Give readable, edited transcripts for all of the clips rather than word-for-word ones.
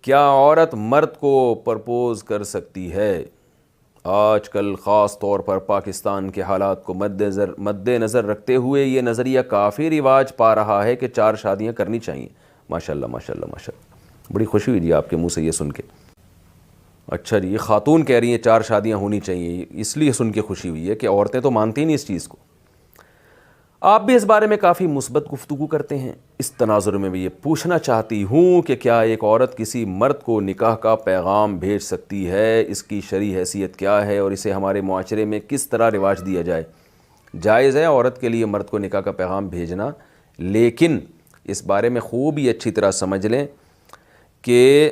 کیا عورت مرد کو پرپوز کر سکتی ہے؟ آج کل خاص طور پر پاکستان کے حالات کو مد نظر رکھتے ہوئے یہ نظریہ کافی رواج پا رہا ہے کہ 4 شادیاں کرنی چاہیے۔ ماشاءاللہ ماشاءاللہ ماشاءاللہ، بڑی خوشی ہوئی جی آپ کے منہ سے یہ سن کے۔ اچھا جی، یہ خاتون کہہ رہی ہیں 4 شادیاں ہونی چاہیے، اس لیے سن کے خوشی ہوئی ہے کہ عورتیں تو مانتی نہیں اس چیز کو۔ آپ بھی اس بارے میں کافی مثبت گفتگو کرتے ہیں۔ اس تناظر میں بھی یہ پوچھنا چاہتی ہوں کہ کیا ایک عورت کسی مرد کو نکاح کا پیغام بھیج سکتی ہے؟ اس کی شرعی حیثیت کیا ہے اور اسے ہمارے معاشرے میں کس طرح رواج دیا جائے؟ جائز ہے عورت کے لیے مرد کو نکاح کا پیغام بھیجنا، لیکن اس بارے میں خوب ہی اچھی طرح سمجھ لیں کہ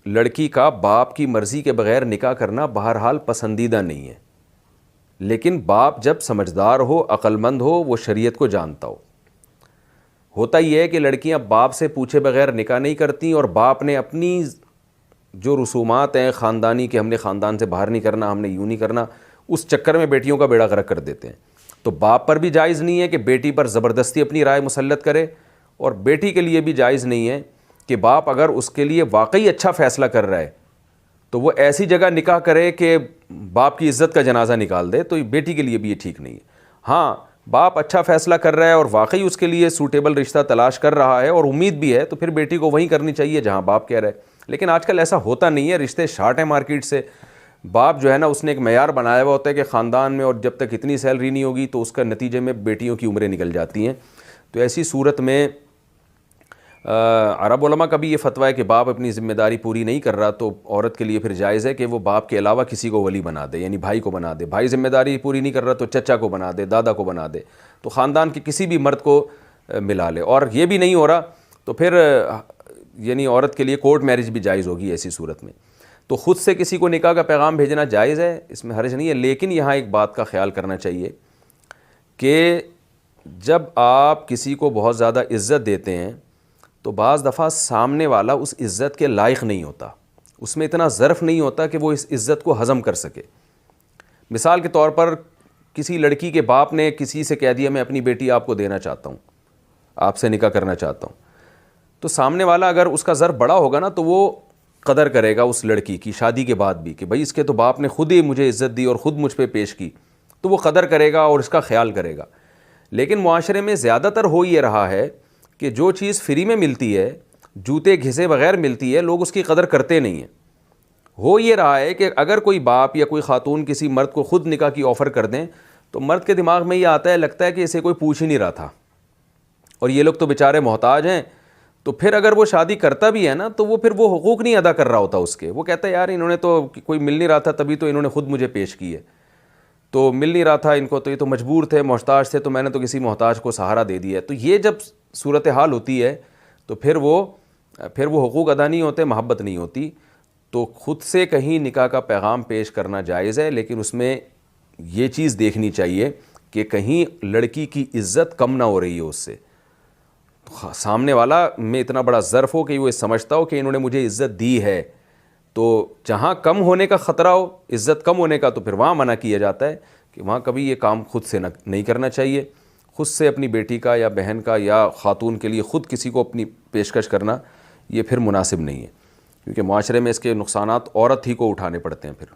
لڑکی کا باپ کی مرضی کے بغیر نکاح کرنا بہرحال پسندیدہ نہیں ہے، لیکن باپ جب سمجھدار ہو، عقل مند ہو، وہ شریعت کو جانتا ہو۔ ہوتا یہ ہے کہ لڑکیاں باپ سے پوچھے بغیر نکاح نہیں کرتی، اور باپ نے اپنی جو رسومات ہیں خاندانی کہ ہم نے خاندان سے باہر نہیں کرنا، ہم نے یوں نہیں کرنا، اس چکر میں بیٹیوں کا بیڑا غرق کر دیتے ہیں۔ تو باپ پر بھی جائز نہیں ہے کہ بیٹی پر زبردستی اپنی رائے مسلط کرے، اور بیٹی کے لیے بھی جائز نہیں ہے کہ باپ اگر اس کے لیے واقعی اچھا فیصلہ کر رہا ہے تو وہ ایسی جگہ نکاح کرے کہ باپ کی عزت کا جنازہ نکال دے، تو بیٹی کے لیے بھی یہ ٹھیک نہیں ہے۔ ہاں، باپ اچھا فیصلہ کر رہا ہے اور واقعی اس کے لیے سوٹیبل رشتہ تلاش کر رہا ہے اور امید بھی ہے، تو پھر بیٹی کو وہیں کرنی چاہیے جہاں باپ کہہ رہا ہے۔ لیکن آج کل ایسا ہوتا نہیں ہے، رشتے شارٹ ہیں مارکیٹ سے۔ باپ جو ہے نا، اس نے ایک معیار بنایا ہوا ہوتا ہے کہ خاندان میں اور جب تک اتنی سیلری نہیں ہوگی تو اس کا نتیجے میں بیٹیوں کی عمریں نکل جاتی ہیں۔ تو ایسی صورت میں عرب علماء کا بھی یہ فتویٰ ہے کہ باپ اپنی ذمہ داری پوری نہیں کر رہا تو عورت کے لیے پھر جائز ہے کہ وہ باپ کے علاوہ کسی کو ولی بنا دے، یعنی بھائی کو بنا دے۔ بھائی ذمہ داری پوری نہیں کر رہا تو چچا کو بنا دے، دادا کو بنا دے، تو خاندان کے کسی بھی مرد کو ملا لے۔ اور یہ بھی نہیں ہو رہا تو پھر یعنی عورت کے لیے کورٹ میرج بھی جائز ہوگی ایسی صورت میں۔ تو خود سے کسی کو نکاح کا پیغام بھیجنا جائز ہے، اس میں حرج نہیں ہے، لیکن یہاں ایک بات کا خیال کرنا چاہیے کہ جب آپ کسی کو بہت زیادہ عزت دیتے ہیں تو بعض دفعہ سامنے والا اس عزت کے لائق نہیں ہوتا، اس میں اتنا ظرف نہیں ہوتا کہ وہ اس عزت کو ہضم کر سکے۔ مثال کے طور پر کسی لڑکی کے باپ نے کسی سے کہہ دیا میں اپنی بیٹی آپ کو دینا چاہتا ہوں، آپ سے نکاح کرنا چاہتا ہوں، تو سامنے والا اگر اس کا ظرف بڑا ہوگا نا تو وہ قدر کرے گا اس لڑکی کی شادی کے بعد بھی کہ بھائی اس کے تو باپ نے خود ہی مجھے عزت دی اور خود مجھ پہ پیش کی، تو وہ قدر کرے گا اور اس کا خیال کرے گا۔ لیکن معاشرے میں زیادہ تر ہو یہ رہا ہے کہ جو چیز فری میں ملتی ہے، جوتے گھسے بغیر ملتی ہے، لوگ اس کی قدر کرتے نہیں ہیں۔ ہو یہ رہا ہے کہ اگر کوئی باپ یا کوئی خاتون کسی مرد کو خود نکاح کی آفر کر دیں تو مرد کے دماغ میں یہ آتا ہے، لگتا ہے کہ اسے کوئی پوچھ ہی نہیں رہا تھا اور یہ لوگ تو بیچارے محتاج ہیں۔ تو پھر اگر وہ شادی کرتا بھی ہے نا تو وہ پھر وہ حقوق نہیں ادا کر رہا ہوتا اس کے، وہ کہتا ہے یار انہوں نے تو کوئی مل نہیں رہا تھا تبھی تو انہوں نے خود مجھے پیش کی ہے، تو مل نہیں رہا تھا ان کو تو یہ تو مجبور تھے، محتاج تھے، تو میں نے تو کسی محتاج کو سہارا دے دیا ہے۔ تو یہ جب صورتحال ہوتی ہے تو پھر وہ حقوق ادا نہیں ہوتے، محبت نہیں ہوتی۔ تو خود سے کہیں نکاح کا پیغام پیش کرنا جائز ہے، لیکن اس میں یہ چیز دیکھنی چاہیے کہ کہیں لڑکی کی عزت کم نہ ہو رہی ہے اس سے، سامنے والا میں اتنا بڑا ظرف ہو کہ وہ سمجھتا ہو کہ انہوں نے مجھے عزت دی ہے، تو جہاں کم ہونے کا خطرہ ہو، عزت کم ہونے کا، تو پھر وہاں منع کیا جاتا ہے کہ وہاں کبھی یہ کام خود سے نہیں کرنا چاہیے۔ خود سے اپنی بیٹی کا یا بہن کا یا خاتون کے لیے خود کسی کو اپنی پیشکش کرنا یہ پھر مناسب نہیں ہے، کیونکہ معاشرے میں اس کے نقصانات عورت ہی کو اٹھانے پڑتے ہیں پھر۔